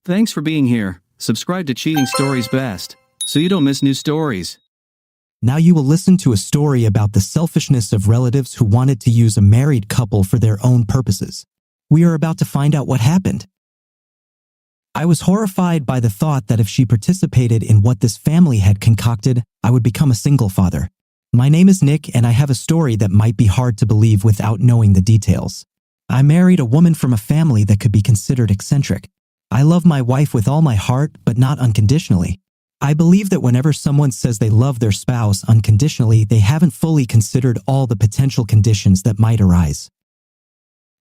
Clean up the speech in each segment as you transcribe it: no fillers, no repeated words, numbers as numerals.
Thanks for being here. Subscribe to Cheating Stories Best, so you don't miss new stories. Now you will listen to a story about the selfishness of relatives who wanted to use a married couple for their own purposes. We are about to find out what happened. I was horrified by the thought that if she participated in what this family had concocted, I would become a single father. My name is Nick, and I have a story that might be hard to believe without knowing the details. I married a woman from a family that could be considered eccentric. I love my wife with all my heart, but not unconditionally. I believe that whenever someone says they love their spouse unconditionally, they haven't fully considered all the potential conditions that might arise.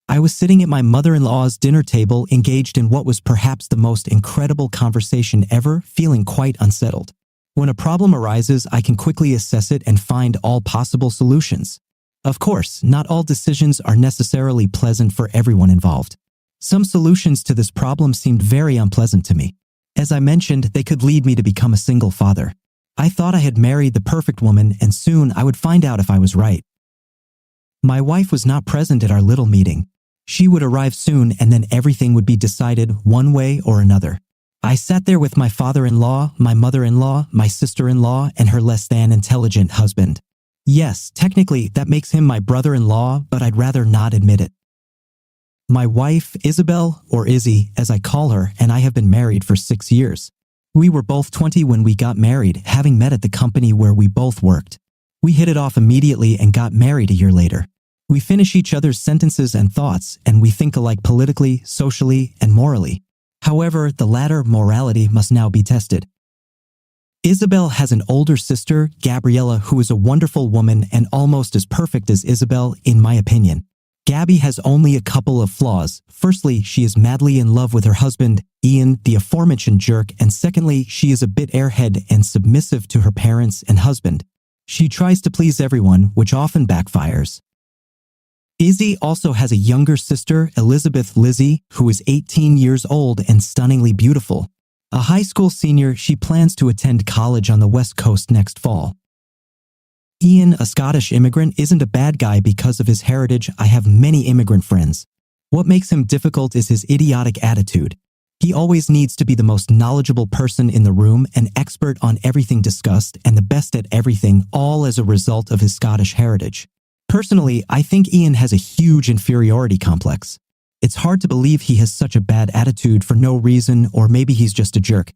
I was sitting at my mother-in-law's dinner table, engaged in what was perhaps the most incredible conversation ever, feeling quite unsettled. When a problem arises, I can quickly assess it and find all possible solutions. Of course, not all decisions are necessarily pleasant for everyone involved. Some solutions to this problem seemed very unpleasant to me. As I mentioned, they could lead me to become a single father. I thought I had married the perfect woman, and soon I would find out if I was right. My wife was not present at our little meeting. She would arrive soon, and then everything would be decided one way or another. I sat there with my father-in-law, my mother-in-law, my sister-in-law, and her less-than-intelligent husband. Yes, technically, that makes him my brother-in-law, but I'd rather not admit it. My wife, Isabel, or Izzy, as I call her, and I have been married for 6 years. We were both 20 when we got married, having met at the company where we both worked. We hit it off immediately and got married a year later. We finish each other's sentences and thoughts, and we think alike politically, socially, and morally. However, the latter morality must now be tested. Isabel has an older sister, Gabriella, who is a wonderful woman and almost as perfect as Isabel, in my opinion. Gabby has only a couple of flaws. Firstly, she is madly in love with her husband, Ian, the aforementioned jerk, and secondly, she is a bit airhead and submissive to her parents and husband. She tries to please everyone, which often backfires. Izzy also has a younger sister, Elizabeth Lizzie, who is 18 years old and stunningly beautiful. A high school senior, she plans to attend college on the West Coast next fall. Ian, a Scottish immigrant, isn't a bad guy because of his heritage. I have many immigrant friends. What makes him difficult is his idiotic attitude. He always needs to be the most knowledgeable person in the room, an expert on everything discussed, and the best at everything, all as a result of his Scottish heritage. Personally, I think Ian has a huge inferiority complex. It's hard to believe he has such a bad attitude for no reason, or maybe he's just a jerk.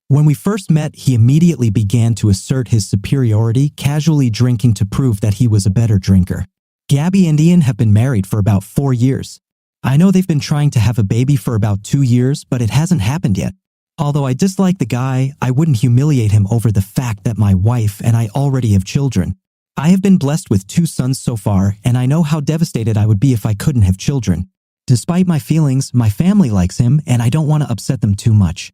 When we first met, he immediately began to assert his superiority, casually drinking to prove that he was a better drinker. Gabby and Ian have been married for about 4 years. I know they've been trying to have a baby for about 2 years, but it hasn't happened yet. Although I dislike the guy, I wouldn't humiliate him over the fact that my wife and I already have children. I have been blessed with 2 sons so far, and I know how devastated I would be if I couldn't have children. Despite my feelings, my family likes him, and I don't want to upset them too much.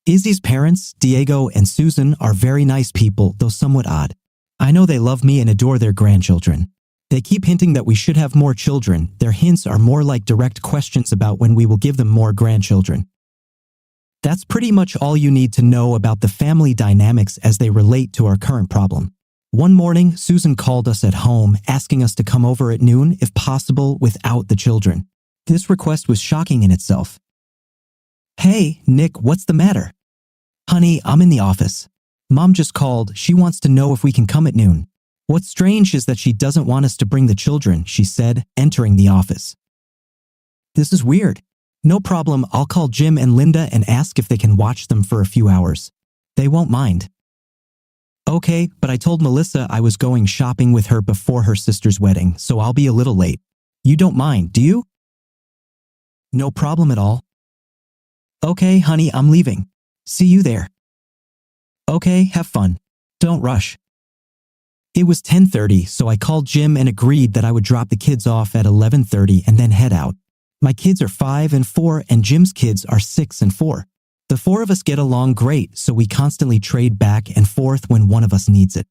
Izzy's parents, Diego and Susan, are very nice people, though somewhat odd. I know they love me and adore their grandchildren. They keep hinting that we should have more children. Their hints are more like direct questions about when we will give them more grandchildren. That's pretty much all you need to know about the family dynamics as they relate to our current problem. One morning, Susan called us at home, asking us to come over at noon, if possible, without the children. This request was shocking in itself. Hey, Nick, what's the matter? Honey, I'm in the office. Mom just called. She wants to know if we can come at noon. What's strange is that she doesn't want us to bring the children, she said, entering the office. This is weird. No problem, I'll call Jim and Linda and ask if they can watch them for a few hours. They won't mind. Okay, but I told Melissa I was going shopping with her before her sister's wedding, so I'll be a little late. You don't mind, do you? No problem at all. Okay, honey, I'm leaving. See you there. Okay, have fun. Don't rush. It was 10:30, so I called Jim and agreed that I would drop the kids off at 11:30 and then head out. My kids are 5 and 4, and Jim's kids are 6 and 4. The 4 of us get along great, so we constantly trade back and forth when one of us needs it.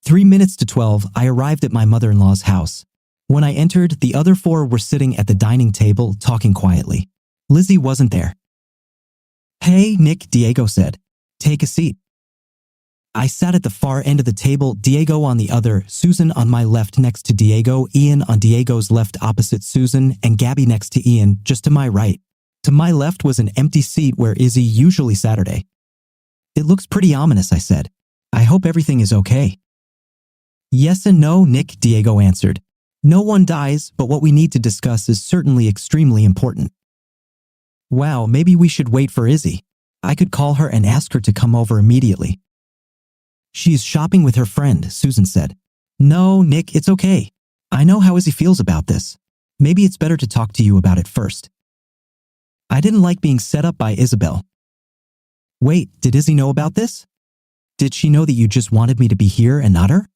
3 minutes to 12, I arrived at my mother-in-law's house. When I entered, the other 4 were sitting at the dining table, talking quietly. Lizzie wasn't there. Hey, Nick, Diego said. Take a seat. I sat at the far end of the table, Diego on the other, Susan on my left next to Diego, Ian on Diego's left opposite Susan, and Gabby next to Ian, just to my right. To my left was an empty seat where Izzy usually Saturday. It looks pretty ominous, I said. I hope everything is okay. Yes and no, Nick, Diego answered. No one dies, but what we need to discuss is certainly extremely important. Wow, maybe we should wait for Izzy. I could call her and ask her to come over immediately. She's shopping with her friend, Susan said. No, Nick, it's okay. I know how Izzy feels about this. Maybe it's better to talk to you about it first. I didn't like being set up by Isabel. Wait, did Izzy know about this? Did she know that you just wanted me to be here and not her?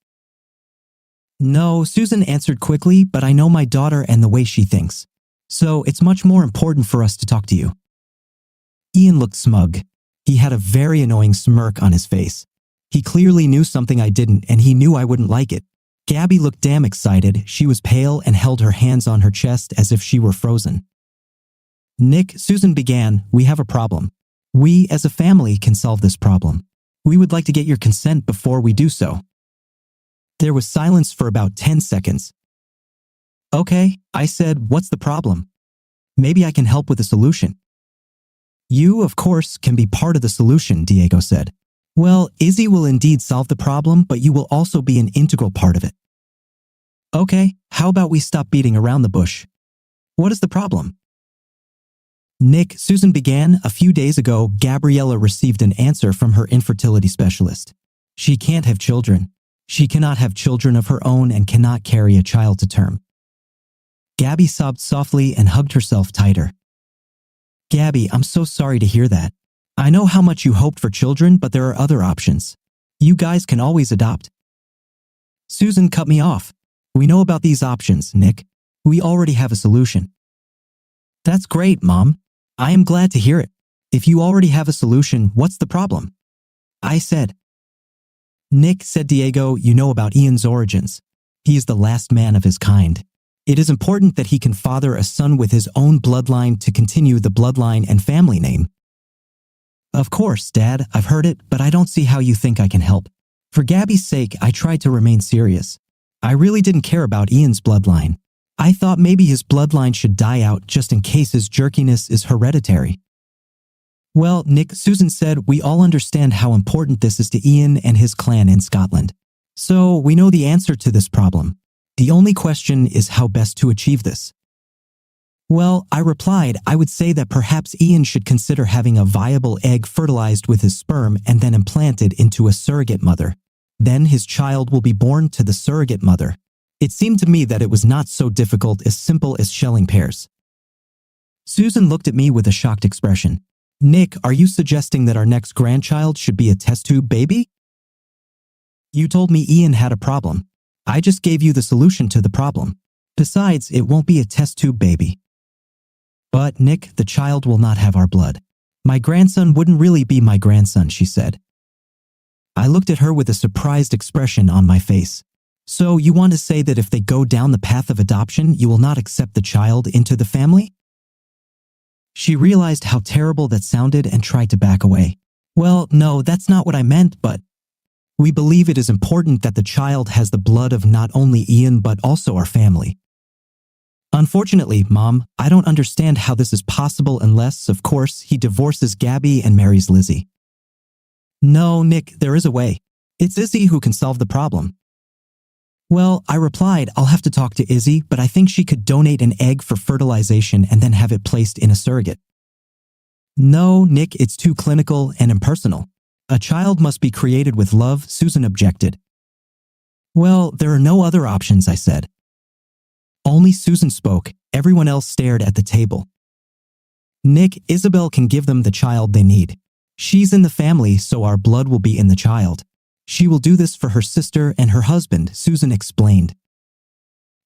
No, Susan answered quickly, but I know my daughter and the way she thinks. So it's much more important for us to talk to you. Ian looked smug. He had a very annoying smirk on his face. He clearly knew something I didn't, and he knew I wouldn't like it. Gabby looked damn excited. She was pale and held her hands on her chest as if she were frozen. Nick, Susan began, we have a problem. We, as a family, can solve this problem. We would like to get your consent before we do so. There was silence for about 10 seconds. Okay, I said, what's the problem? Maybe I can help with a solution. You, of course, can be part of the solution, Diego said. Well, Izzy will indeed solve the problem, but you will also be an integral part of it. Okay, how about we stop beating around the bush? What is the problem? Nick, Susan began, a few days ago, Gabriella received an answer from her infertility specialist. She can't have children. She cannot have children of her own and cannot carry a child to term. Gabby sobbed softly and hugged herself tighter. Gabby, I'm so sorry to hear that. I know how much you hoped for children, but there are other options. You guys can always adopt. Susan cut me off. We know about these options, Nick. We already have a solution. That's great, Mom. I am glad to hear it. If you already have a solution, what's the problem? I said. Nick, said Diego, you know about Ian's origins. He is the last man of his kind. It is important that he can father a son with his own bloodline to continue the bloodline and family name. Of course, Dad, I've heard it, but I don't see how you think I can help. For Gabby's sake, I tried to remain serious. I really didn't care about Ian's bloodline. I thought maybe his bloodline should die out just in case his jerkiness is hereditary. Well, Nick, Susan said, we all understand how important this is to Ian and his clan in Scotland. So we know the answer to this problem. The only question is how best to achieve this. Well, I replied, I would say that perhaps Ian should consider having a viable egg fertilized with his sperm and then implanted into a surrogate mother. Then his child will be born to the surrogate mother. It seemed to me that it was not so difficult, as simple as shelling pears. Susan looked at me with a shocked expression. Nick, are you suggesting that our next grandchild should be a test tube baby? You told me Ian had a problem. I just gave you the solution to the problem. Besides, it won't be a test tube baby. But, Nick, the child will not have our blood. My grandson wouldn't really be my grandson, she said. I looked at her with a surprised expression on my face. So you want to say that if they go down the path of adoption, you will not accept the child into the family? She realized how terrible that sounded and tried to back away. Well, no, that's not what I meant, but we believe it is important that the child has the blood of not only Ian but also our family. Unfortunately, Mom, I don't understand how this is possible unless, of course, he divorces Gabby and marries Lizzie. No, Nick, there is a way. It's Izzy who can solve the problem. Well, I replied, I'll have to talk to Izzy, but I think she could donate an egg for fertilization and then have it placed in a surrogate. No, Nick, it's too clinical and impersonal. A child must be created with love, Susan objected. Well, there are no other options, I said. Only Susan spoke. Everyone else stared at the table. Nick, Isabel can give them the child they need. She's in the family, so our blood will be in the child. She will do this for her sister and her husband, Susan explained.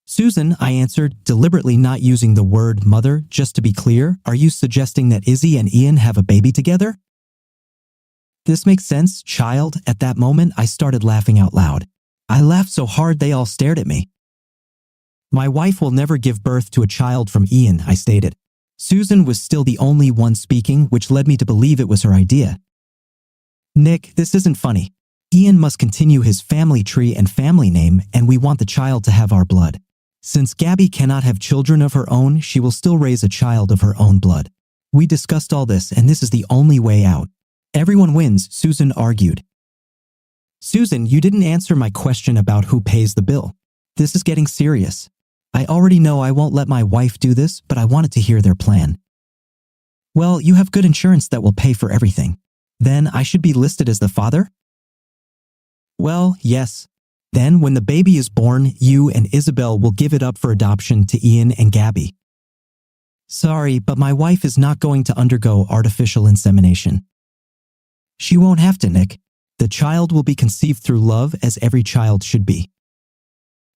Susan, I answered, deliberately not using the word mother. Just to be clear, are you suggesting that Izzy and Ian have a baby together? This makes sense, child. At that moment, I started laughing out loud. I laughed so hard they all stared at me. My wife will never give birth to a child from Ian, I stated. Susan was still the only one speaking, which led me to believe it was her idea. Nick, this isn't funny. Ian must continue his family tree and family name, and we want the child to have our blood. Since Gabby cannot have children of her own, she will still raise a child of her own blood. We discussed all this and this is the only way out. Everyone wins, Susan argued. Susan, you didn't answer my question about who pays the bill. This is getting serious. I already know I won't let my wife do this, but I wanted to hear their plan. Well, you have good insurance that will pay for everything. Then I should be listed as the father? Well, yes. Then when the baby is born, you and Isabel will give it up for adoption to Ian and Gabby. Sorry, but my wife is not going to undergo artificial insemination. She won't have to, Nick. The child will be conceived through love as every child should be.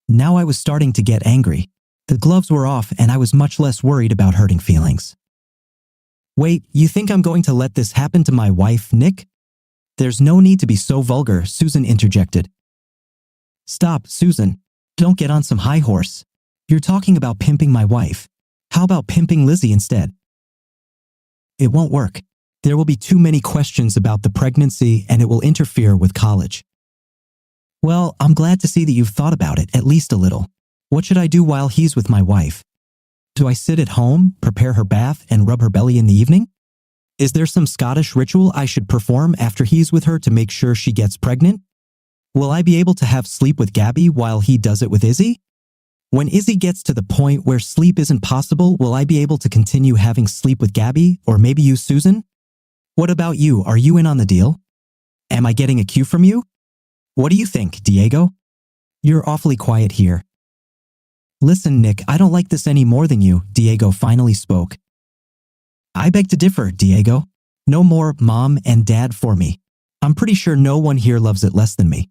Now I was starting to get angry. The gloves were off and I was much less worried about hurting feelings. Wait, you think I'm going to let this happen to my wife, Nick? There's no need to be so vulgar, Susan interjected. Stop, Susan. Don't get on some high horse. You're talking about pimping my wife. How about pimping Lizzie instead? It won't work. There will be too many questions about the pregnancy and it will interfere with college. Well, I'm glad to see that you've thought about it, at least a little. What should I do while he's with my wife? Do I sit at home, prepare her bath, and rub her belly in the evening? Is there some Scottish ritual I should perform after he's with her to make sure she gets pregnant? Will I be able to have sleep with Gabby while he does it with Izzy? When Izzy gets to the point where sleep isn't possible, will I be able to continue having sleep with Gabby, or maybe you, Susan? What about you? Are you in on the deal? Am I getting a cue from you? What do you think, Diego? You're awfully quiet here. Listen, Nick, I don't like this any more than you, Diego finally spoke. I beg to differ, Diego. No more mom and dad for me. I'm pretty sure no one here loves it less than me.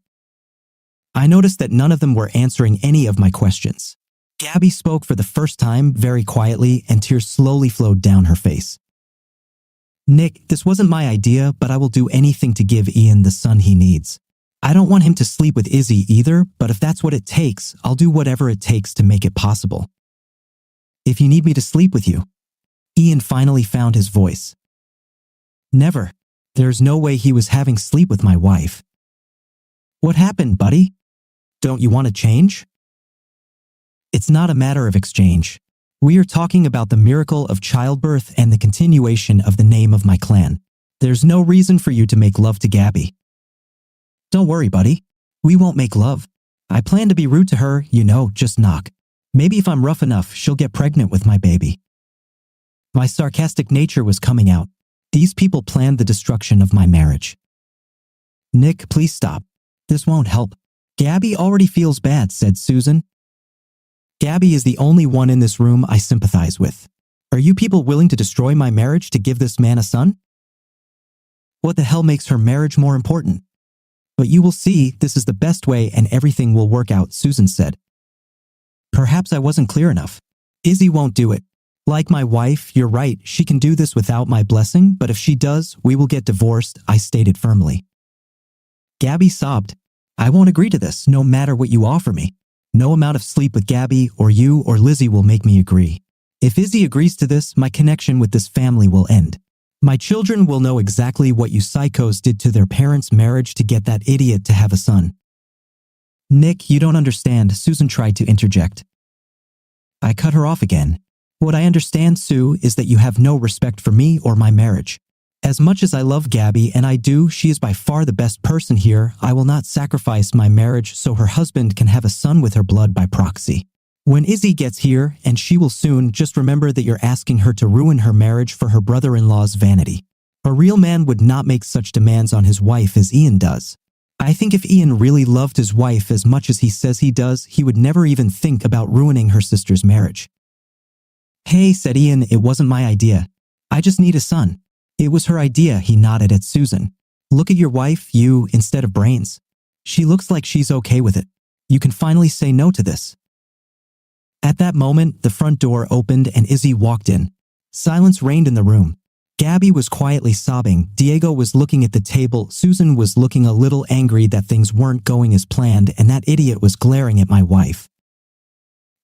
I noticed that none of them were answering any of my questions. Gabby spoke for the first time very quietly and tears slowly flowed down her face. Nick, this wasn't my idea, but I will do anything to give Ian the son he needs. I don't want him to sleep with Izzy either, but if that's what it takes, I'll do whatever it takes to make it possible. If you need me to sleep with you. Ian finally found his voice. Never. There's no way he was having sleep with my wife. What happened, buddy? Don't you want to change? It's not a matter of exchange. We are talking about the miracle of childbirth and the continuation of the name of my clan. There's no reason for you to make love to Gabby. Don't worry, buddy. We won't make love. I plan to be rude to her, just knock. Maybe if I'm rough enough, she'll get pregnant with my baby. My sarcastic nature was coming out. These people planned the destruction of my marriage. Nick, please stop. This won't help. Gabby already feels bad, said Susan. Gabby is the only one in this room I sympathize with. Are you people willing to destroy my marriage to give this man a son? What the hell makes her marriage more important? But you will see, this is the best way and everything will work out, Susan said. Perhaps I wasn't clear enough. Izzy won't do it. Like my wife, you're right, she can do this without my blessing, but if she does, we will get divorced, I stated firmly. Gabby sobbed. I won't agree to this, no matter what you offer me. No amount of sleep with Gabby, or you, or Lizzie will make me agree. If Izzy agrees to this, my connection with this family will end. My children will know exactly what you psychos did to their parents' marriage to get that idiot to have a son. Nick, you don't understand, Susan tried to interject. I cut her off again. What I understand, Sue, is that you have no respect for me or my marriage. As much as I love Gabby, and I do, she is by far the best person here, I will not sacrifice my marriage so her husband can have a son with her blood by proxy. When Izzy gets here, and she will soon, just remember that you're asking her to ruin her marriage for her brother-in-law's vanity. A real man would not make such demands on his wife as Ian does. I think if Ian really loved his wife as much as he says he does, he would never even think about ruining her sister's marriage. Hey, said Ian, it wasn't my idea. I just need a son. It was her idea, he nodded at Susan. Look at your wife, you, instead of brains. She looks like she's okay with it. You can finally say no to this. At that moment, the front door opened and Izzy walked in. Silence reigned in the room. Gabby was quietly sobbing, Diego was looking at the table, Susan was looking a little angry that things weren't going as planned, and that idiot was glaring at my wife.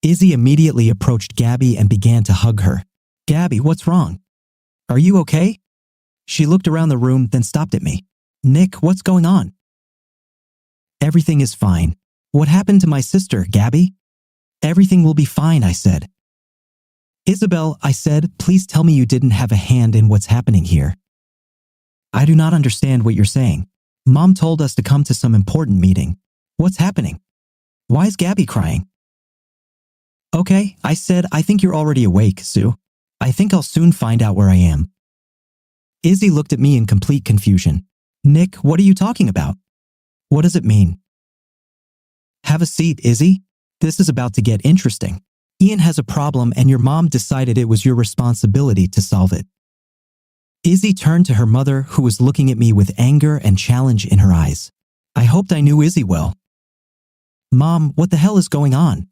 Izzy immediately approached Gabby and began to hug her. Gabby, what's wrong? Are you okay? She looked around the room, then stopped at me. Nick, what's going on? Everything is fine. What happened to my sister, Gabby? Everything will be fine, I said. Isabel, I said, please tell me you didn't have a hand in what's happening here. I do not understand what you're saying. Mom told us to come to some important meeting. What's happening? Why is Gabby crying? Okay, I said, I think you're already awake, Sue. I think I'll soon find out where I am. Izzy looked at me in complete confusion. Nick, what are you talking about? What does it mean? Have a seat, Izzy. This is about to get interesting. Ian has a problem and your mom decided it was your responsibility to solve it. Izzy turned to her mother, who was looking at me with anger and challenge in her eyes. I hoped I knew Izzy well. Mom, what the hell is going on?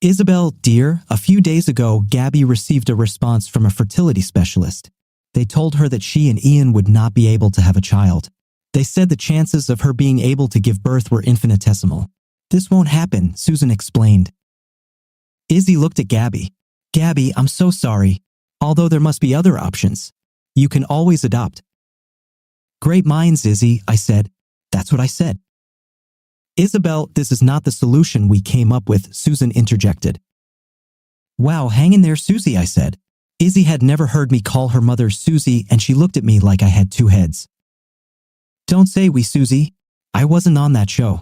Isabel, dear, a few days ago, Gabby received a response from a fertility specialist. They told her that she and Ian would not be able to have a child. They said the chances of her being able to give birth were infinitesimal. This won't happen, Susan explained. Izzy looked at Gabby. Gabby, I'm so sorry. Although there must be other options. You can always adopt. Great minds, Izzy, I said. That's what I said. Isabel, this is not the solution we came up with, Susan interjected. Wow, hang in there, Susie, I said. Izzy had never heard me call her mother Susie, and she looked at me like I had two heads. Don't say we, Susie. I wasn't on that show.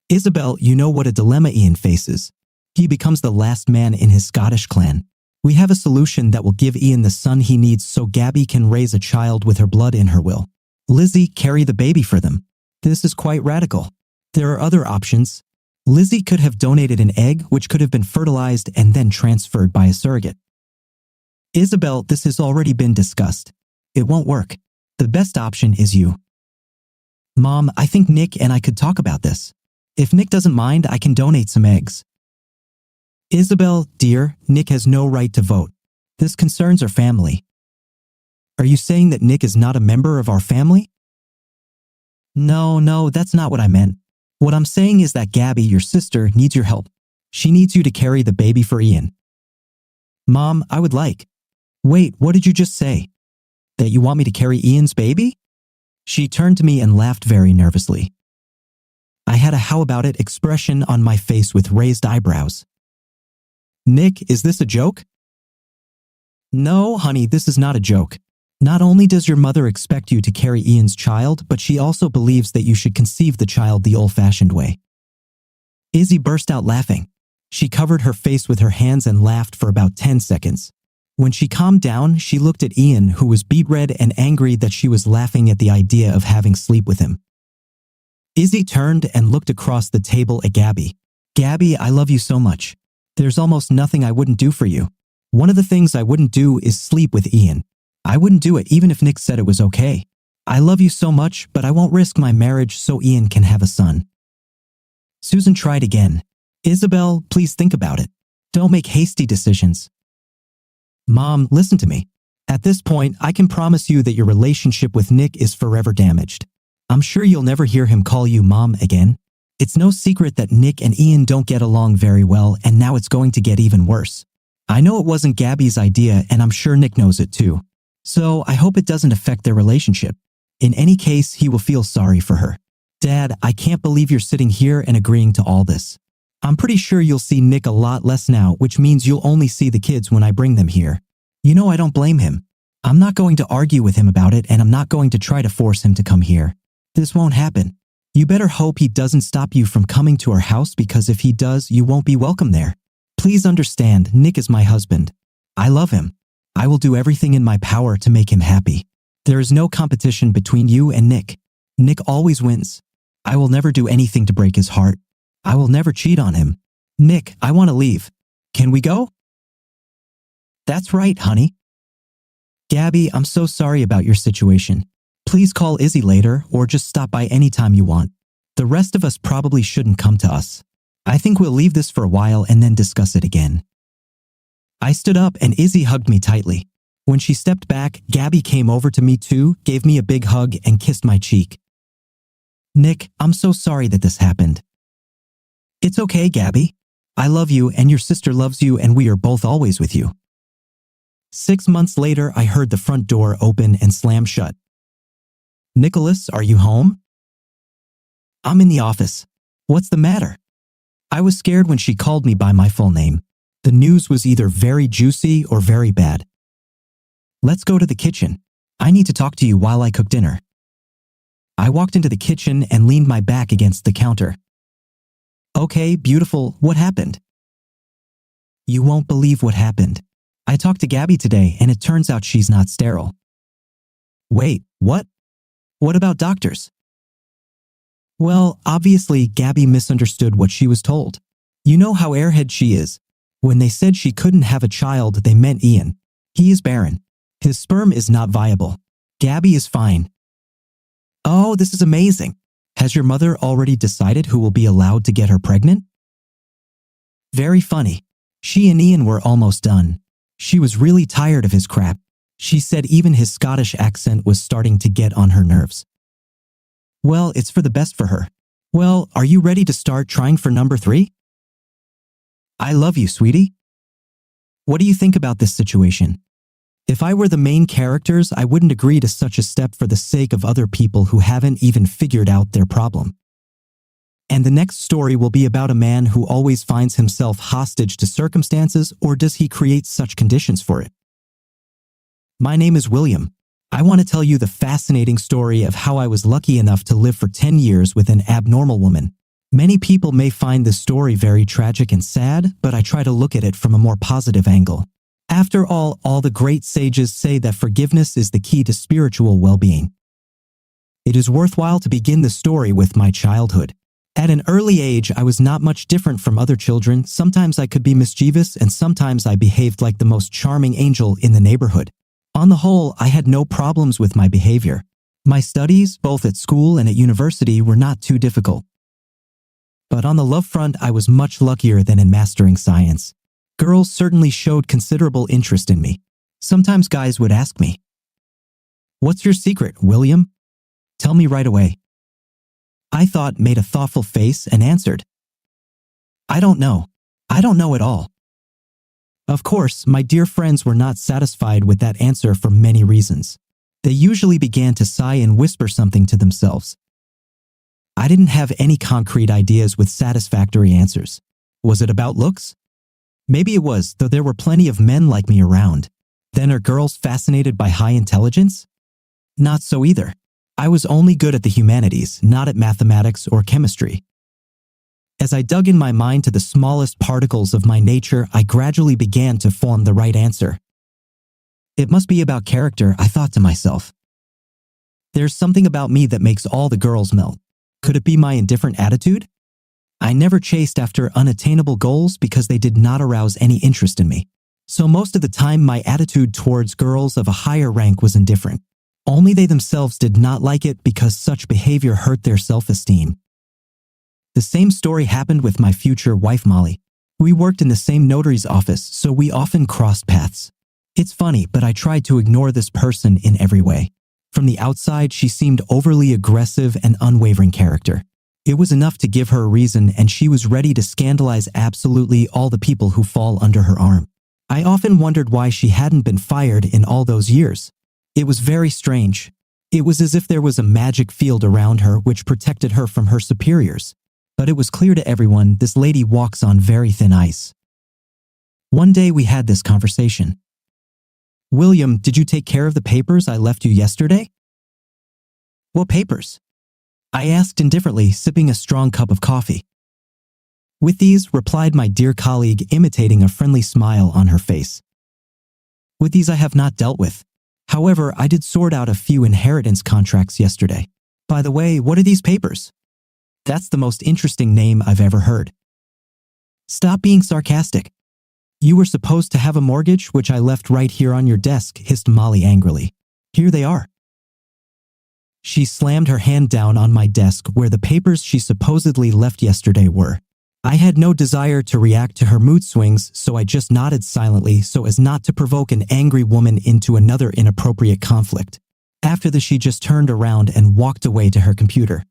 Isabel, you know what a dilemma Ian faces. He becomes the last man in his Scottish clan. We have a solution that will give Ian the son he needs so Gabby can raise a child with her blood in her will. Lizzie, carry the baby for them. This is quite radical. There are other options. Lizzie could have donated an egg which could have been fertilized and then transferred by a surrogate. Isabel, this has already been discussed. It won't work. The best option is you. Mom, I think Nick and I could talk about this. If Nick doesn't mind, I can donate some eggs. Isabel, dear, Nick has no right to vote. This concerns our family. Are you saying that Nick is not a member of our family? No, that's not what I meant. What I'm saying is that Gabby, your sister, needs your help. She needs you to carry the baby for Ian. Mom, I would like. Wait, what did you just say? That you want me to carry Ian's baby? She turned to me and laughed very nervously. I had a how about it expression on my face with raised eyebrows. Nick, is this a joke? No, honey, this is not a joke. Not only does your mother expect you to carry Ian's child, but she also believes that you should conceive the child the old-fashioned way. Izzy burst out laughing. She covered her face with her hands and laughed for about 10 seconds. When she calmed down, she looked at Ian, who was beet red and angry that she was laughing at the idea of having sleep with him. Izzy turned and looked across the table at Gabby. Gabby, I love you so much. There's almost nothing I wouldn't do for you. One of the things I wouldn't do is sleep with Ian. I wouldn't do it even if Nick said it was okay. I love you so much, but I won't risk my marriage so Ian can have a son. Susan tried again. Isabel, please think about it. Don't make hasty decisions. Mom, listen to me. At this point, I can promise you that your relationship with Nick is forever damaged. I'm sure you'll never hear him call you Mom again. It's no secret that Nick and Ian don't get along very well, and now it's going to get even worse. I know it wasn't Gabby's idea, and I'm sure Nick knows it too. So I hope it doesn't affect their relationship. In any case, he will feel sorry for her. Dad, I can't believe you're sitting here and agreeing to all this. I'm pretty sure you'll see Nick a lot less now, which means you'll only see the kids when I bring them here. You know I don't blame him. I'm not going to argue with him about it, and I'm not going to try to force him to come here. This won't happen. You better hope he doesn't stop you from coming to our house, because if he does, you won't be welcome there. Please understand, Nick is my husband. I love him. I will do everything in my power to make him happy. There is no competition between you and Nick. Nick always wins. I will never do anything to break his heart. I will never cheat on him. Nick, I want to leave. Can we go? That's right, honey. Gabby, I'm so sorry about your situation. Please call Izzy later or just stop by anytime you want. The rest of us probably shouldn't come to us. I think we'll leave this for a while and then discuss it again. I stood up and Izzy hugged me tightly. When she stepped back, Gabby came over to me too, gave me a big hug and kissed my cheek. Nick, I'm so sorry that this happened. It's okay, Gabby. I love you and your sister loves you and we are both always with you. 6 months later, I heard the front door open and slam shut. Nicholas, are you home? I'm in the office. What's the matter? I was scared when she called me by my full name. The news was either very juicy or very bad. Let's go to the kitchen. I need to talk to you while I cook dinner. I walked into the kitchen and leaned my back against the counter. Okay, beautiful, what happened? You won't believe what happened. I talked to Gabby today and it turns out she's not sterile. Wait, what? What about doctors? Well, obviously, Gabby misunderstood what she was told. You know how airhead she is. When they said she couldn't have a child, they meant Ian. He is barren. His sperm is not viable. Gabby is fine. Oh, this is amazing. Has your mother already decided who will be allowed to get her pregnant? Very funny. She and Ian were almost done. She was really tired of his crap. She said even his Scottish accent was starting to get on her nerves. Well, it's for the best for her. Well, are you ready to start trying for number 3? I love you, sweetie. What do you think about this situation? If I were the main characters, I wouldn't agree to such a step for the sake of other people who haven't even figured out their problem. And the next story will be about a man who always finds himself hostage to circumstances, or does he create such conditions for it? My name is William. I want to tell you the fascinating story of how I was lucky enough to live for 10 years with an abnormal woman. Many people may find this story very tragic and sad, but I try to look at it from a more positive angle. After all the great sages say that forgiveness is the key to spiritual well-being. It is worthwhile to begin the story with my childhood. At an early age, I was not much different from other children. Sometimes I could be mischievous and sometimes I behaved like the most charming angel in the neighborhood. On the whole, I had no problems with my behavior. My studies, both at school and at university, were not too difficult. But on the love front, I was much luckier than in mastering science. Girls certainly showed considerable interest in me. Sometimes guys would ask me, "What's your secret, William? Tell me right away." I made a thoughtful face and answered, "I don't know. I don't know at all." Of course, my dear friends were not satisfied with that answer for many reasons. They usually began to sigh and whisper something to themselves. I didn't have any concrete ideas with satisfactory answers. Was it about looks? Maybe it was, though there were plenty of men like me around. Then are girls fascinated by high intelligence? Not so either. I was only good at the humanities, not at mathematics or chemistry. As I dug in my mind to the smallest particles of my nature, I gradually began to form the right answer. It must be about character, I thought to myself. There's something about me that makes all the girls melt. Could it be my indifferent attitude? I never chased after unattainable goals because they did not arouse any interest in me. So most of the time, my attitude towards girls of a higher rank was indifferent. Only they themselves did not like it because such behavior hurt their self-esteem. The same story happened with my future wife, Molly. We worked in the same notary's office, so we often crossed paths. It's funny, but I tried to ignore this person in every way. From the outside, she seemed overly aggressive and unwavering character. It was enough to give her a reason, and she was ready to scandalize absolutely all the people who fall under her arm. I often wondered why she hadn't been fired in all those years. It was very strange. It was as if there was a magic field around her which protected her from her superiors. But it was clear to everyone this lady walks on very thin ice. One day we had this conversation. "William, did you take care of the papers I left you yesterday?" "What papers?" I asked indifferently, sipping a strong cup of coffee. "With these," replied my dear colleague, imitating a friendly smile on her face. "With these I have not dealt with. However, I did sort out a few inheritance contracts yesterday. By the way, what are these papers?" That's the most interesting name I've ever heard. "Stop being sarcastic. You were supposed to have a mortgage, which I left right here on your desk," hissed Molly angrily. "Here they are." She slammed her hand down on my desk where the papers she supposedly left yesterday were. I had no desire to react to her mood swings, so I just nodded silently so as not to provoke an angry woman into another inappropriate conflict. After this, she just turned around and walked away to her computer.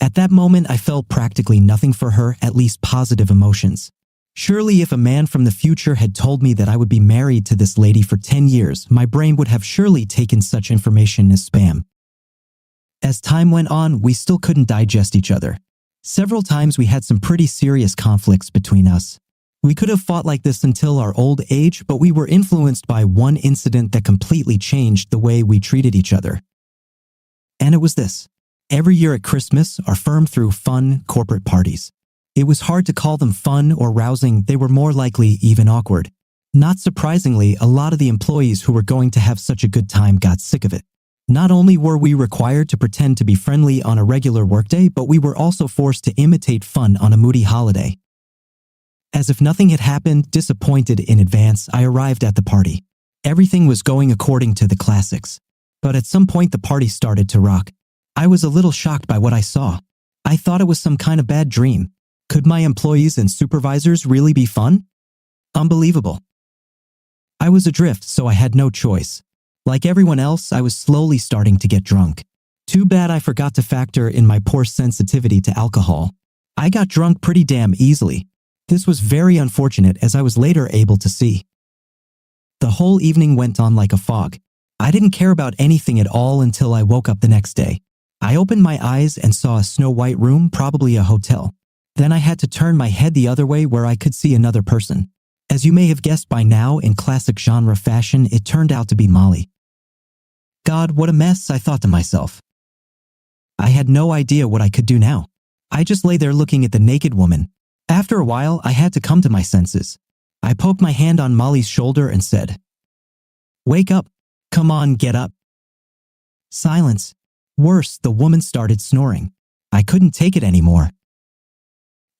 At that moment, I felt practically nothing for her, at least positive emotions. Surely if a man from the future had told me that I would be married to this lady for 10 years, my brain would have surely taken such information as spam. As time went on, we still couldn't digest each other. Several times we had some pretty serious conflicts between us. We could have fought like this until our old age, but we were influenced by one incident that completely changed the way we treated each other. And it was this. Every year at Christmas, our firm threw fun corporate parties. It was hard to call them fun or rousing, they were more likely even awkward. Not surprisingly, a lot of the employees who were going to have such a good time got sick of it. Not only were we required to pretend to be friendly on a regular workday, but we were also forced to imitate fun on a moody holiday. As if nothing had happened, disappointed in advance, I arrived at the party. Everything was going according to the classics. But at some point the party started to rock. I was a little shocked by what I saw. I thought it was some kind of bad dream. Could my employees and supervisors really be fun? Unbelievable. I was adrift, so I had no choice. Like everyone else, I was slowly starting to get drunk. Too bad I forgot to factor in my poor sensitivity to alcohol. I got drunk pretty damn easily. This was very unfortunate, as I was later able to see. The whole evening went on like a fog. I didn't care about anything at all until I woke up the next day. I opened my eyes and saw a snow-white room, probably a hotel. Then I had to turn my head the other way where I could see another person. As you may have guessed by now, in classic genre fashion, it turned out to be Molly. God, what a mess, I thought to myself. I had no idea what I could do now. I just lay there looking at the naked woman. After a while, I had to come to my senses. I poked my hand on Molly's shoulder and said, "Wake up. Come on, get up." Silence. Worse, the woman started snoring. I couldn't take it anymore.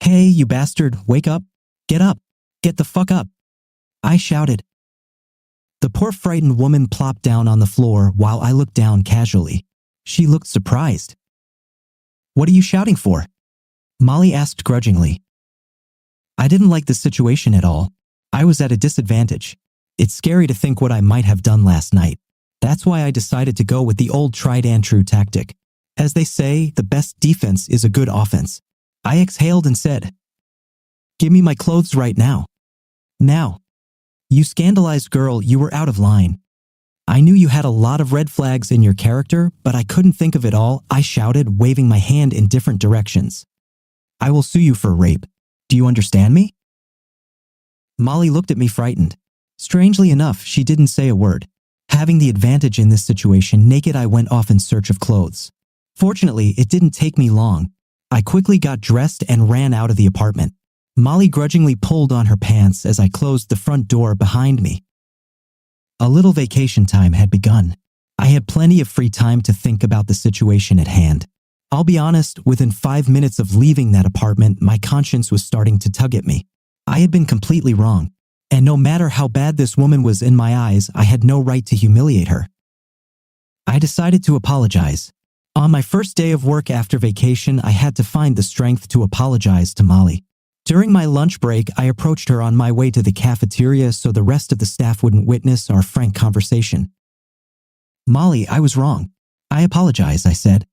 "Hey, you bastard, wake up. Get up. Get the fuck up," I shouted. The poor frightened woman plopped down on the floor while I looked down casually. She looked surprised. "What are you shouting for?" Molly asked grudgingly. I didn't like the situation at all. I was at a disadvantage. It's scary to think what I might have done last night. That's why I decided to go with the old tried and true tactic. As they say, the best defense is a good offense. I exhaled and said, "Give me my clothes right now. Now." "You scandalized girl, you were out of line." I knew you had a lot of red flags in your character, but I couldn't think of it all, I shouted, waving my hand in different directions. "I will sue you for rape. Do you understand me?" Molly looked at me frightened. Strangely enough, she didn't say a word. Having the advantage in this situation, naked I went off in search of clothes. Fortunately, it didn't take me long. I quickly got dressed and ran out of the apartment. Molly grudgingly pulled on her pants as I closed the front door behind me. A little vacation time had begun. I had plenty of free time to think about the situation at hand. I'll be honest, within 5 minutes of leaving that apartment, my conscience was starting to tug at me. I had been completely wrong, and no matter how bad this woman was in my eyes, I had no right to humiliate her. I decided to apologize. On my first day of work after vacation, I had to find the strength to apologize to Molly. During my lunch break, I approached her on my way to the cafeteria so the rest of the staff wouldn't witness our frank conversation. "Molly, I was wrong. I apologize," I said.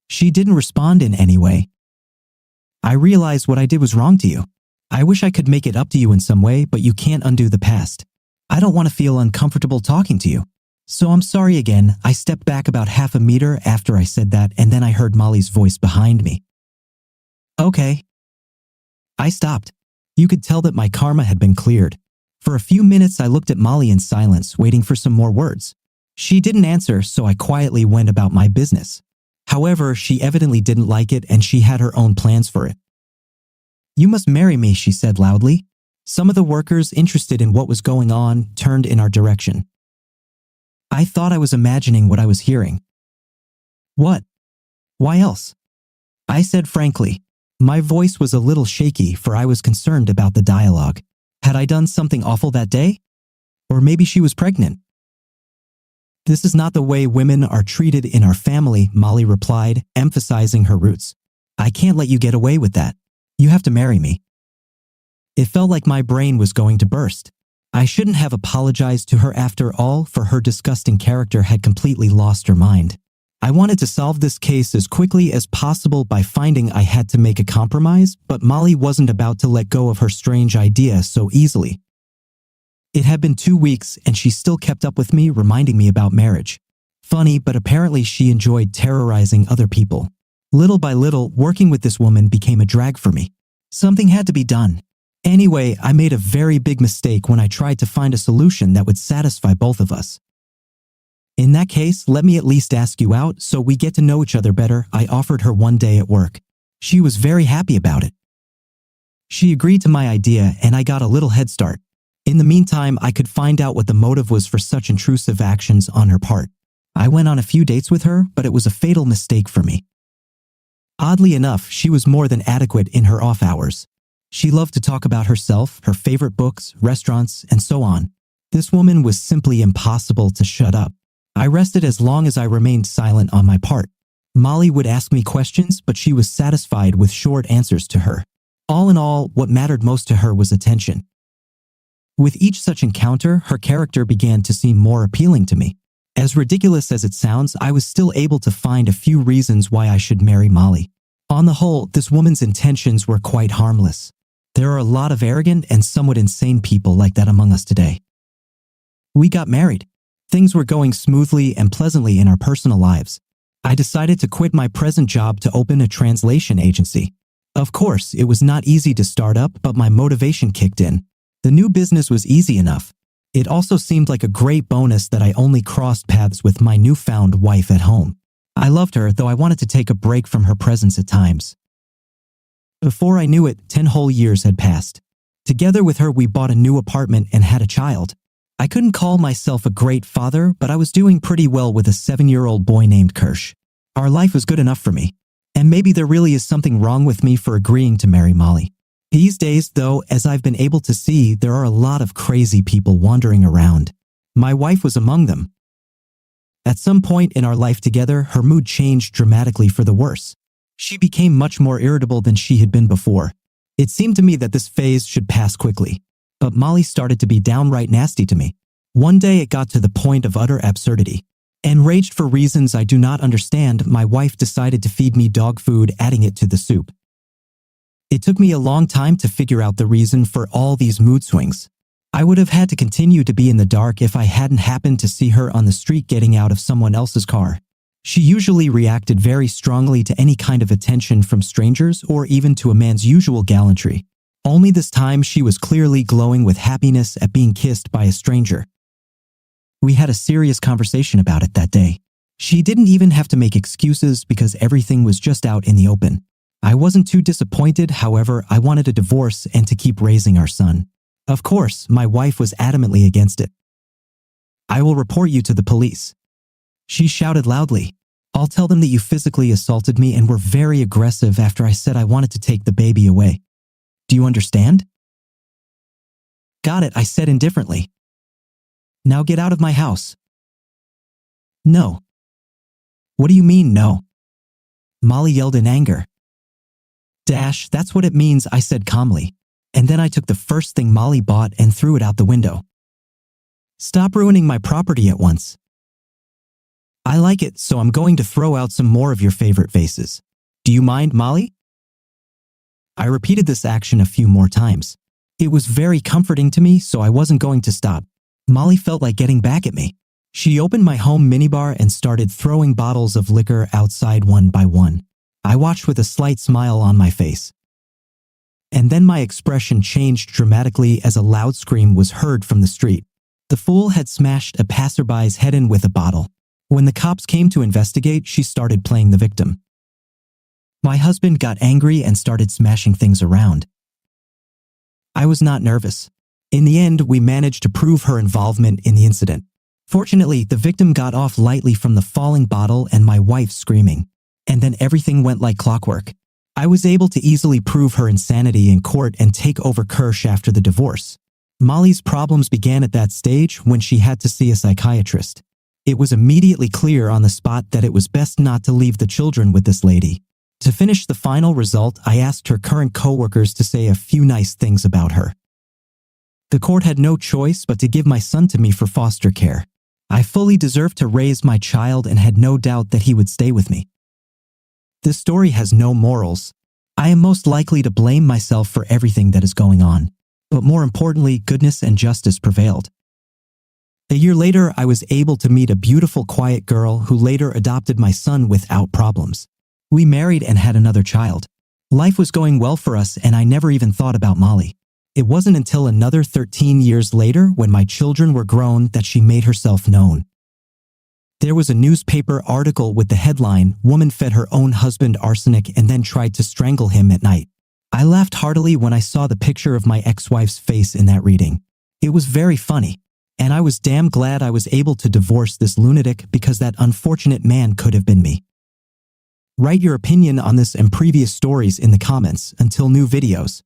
She didn't respond in any way. "I realize what I did was wrong to you. I wish I could make it up to you in some way, but you can't undo the past. I don't want to feel uncomfortable talking to you. So I'm sorry again." I stepped back about half a meter after I said that, and then I heard Molly's voice behind me. "Okay." I stopped. You could tell that my karma had been cleared. For a few minutes I looked at Molly in silence, waiting for some more words. She didn't answer, so I quietly went about my business. However, she evidently didn't like it and she had her own plans for it. "You must marry me," she said loudly. Some of the workers, interested in what was going on, turned in our direction. I thought I was imagining what I was hearing. "What? Why else?" I said frankly. My voice was a little shaky, for I was concerned about the dialogue. Had I done something awful that day? Or maybe she was pregnant. "This is not the way women are treated in our family," Molly replied, emphasizing her roots. "I can't let you get away with that. You have to marry me." It felt like my brain was going to burst. I shouldn't have apologized to her after all, for her disgusting character had completely lost her mind. I wanted to solve this case as quickly as possible by finding I had to make a compromise, but Molly wasn't about to let go of her strange idea so easily. It had been 2 weeks and she still kept up with me, reminding me about marriage. Funny, but apparently she enjoyed terrorizing other people. Little by little, working with this woman became a drag for me. Something had to be done. Anyway, I made a very big mistake when I tried to find a solution that would satisfy both of us. In that case, let me at least ask you out so we get to know each other better, I offered her one day at work. She was very happy about it. She agreed to my idea and I got a little head start. In the meantime, I could find out what the motive was for such intrusive actions on her part. I went on a few dates with her, but it was a fatal mistake for me. Oddly enough, she was more than adequate in her off hours. She loved to talk about herself, her favorite books, restaurants, and so on. This woman was simply impossible to shut up. I rested as long as I remained silent on my part. Molly would ask me questions, but she was satisfied with short answers to her. All in all, what mattered most to her was attention. With each such encounter, her character began to seem more appealing to me. As ridiculous as it sounds, I was still able to find a few reasons why I should marry Molly. On the whole, this woman's intentions were quite harmless. There are a lot of arrogant and somewhat insane people like that among us today. We got married. Things were going smoothly and pleasantly in our personal lives. I decided to quit my present job to open a translation agency. Of course, it was not easy to start up, but my motivation kicked in. The new business was easy enough. It also seemed like a great bonus that I only crossed paths with my newfound wife at home. I loved her, though I wanted to take a break from her presence at times. Before I knew it, 10 whole years had passed. Together with her, we bought a new apartment and had a child. I couldn't call myself a great father, but I was doing pretty well with a 7-year-old boy named Kirsch. Our life was good enough for me. And maybe there really is something wrong with me for agreeing to marry Molly. These days, though, as I've been able to see, there are a lot of crazy people wandering around. My wife was among them. At some point in our life together, her mood changed dramatically for the worse. She became much more irritable than she had been before. It seemed to me that this phase should pass quickly. But Molly started to be downright nasty to me. One day it got to the point of utter absurdity. Enraged for reasons I do not understand, my wife decided to feed me dog food, adding it to the soup. It took me a long time to figure out the reason for all these mood swings. I would have had to continue to be in the dark if I hadn't happened to see her on the street getting out of someone else's car. She usually reacted very strongly to any kind of attention from strangers or even to a man's usual gallantry. Only this time she was clearly glowing with happiness at being kissed by a stranger. We had a serious conversation about it that day. She didn't even have to make excuses because everything was just out in the open. I wasn't too disappointed, however, I wanted a divorce and to keep raising our son. Of course, my wife was adamantly against it. I will report you to the police. She shouted loudly. I'll tell them that you physically assaulted me and were very aggressive after I said I wanted to take the baby away. Do you understand? Got it, I said indifferently. Now get out of my house. No. What do you mean, no? Molly yelled in anger. That's what it means, I said calmly. And then I took the first thing Molly bought and threw it out the window. Stop ruining my property at once. I like it, so I'm going to throw out some more of your favorite vases. Do you mind, Molly? I repeated this action a few more times. It was very comforting to me, so I wasn't going to stop. Molly felt like getting back at me. She opened my home minibar and started throwing bottles of liquor outside one by one. I watched with a slight smile on my face. And then my expression changed dramatically as a loud scream was heard from the street. The fool had smashed a passerby's head in with a bottle. When the cops came to investigate, she started playing the victim. My husband got angry and started smashing things around. I was not nervous. In the end, we managed to prove her involvement in the incident. Fortunately, the victim got off lightly from the falling bottle and my wife screaming. And then everything went like clockwork. I was able to easily prove her insanity in court and take over Kirsch after the divorce. Molly's problems began at that stage when she had to see a psychiatrist. It was immediately clear on the spot that it was best not to leave the children with this lady. To finish the final result, I asked her current co-workers to say a few nice things about her. The court had no choice but to give my son to me for foster care. I fully deserved to raise my child and had no doubt that he would stay with me. This story has no morals. I am most likely to blame myself for everything that is going on. But more importantly, goodness and justice prevailed. A year later, I was able to meet a beautiful, quiet girl who later adopted my son without problems. We married and had another child. Life was going well for us and I never even thought about Molly. It wasn't until another 13 years later, when my children were grown, that she made herself known. There was a newspaper article with the headline, "Woman fed her own husband arsenic and then tried to strangle him at night." I laughed heartily when I saw the picture of my ex-wife's face in that reading. It was very funny, and I was damn glad I was able to divorce this lunatic, because that unfortunate man could have been me. Write your opinion on this and previous stories in the comments. Until new videos.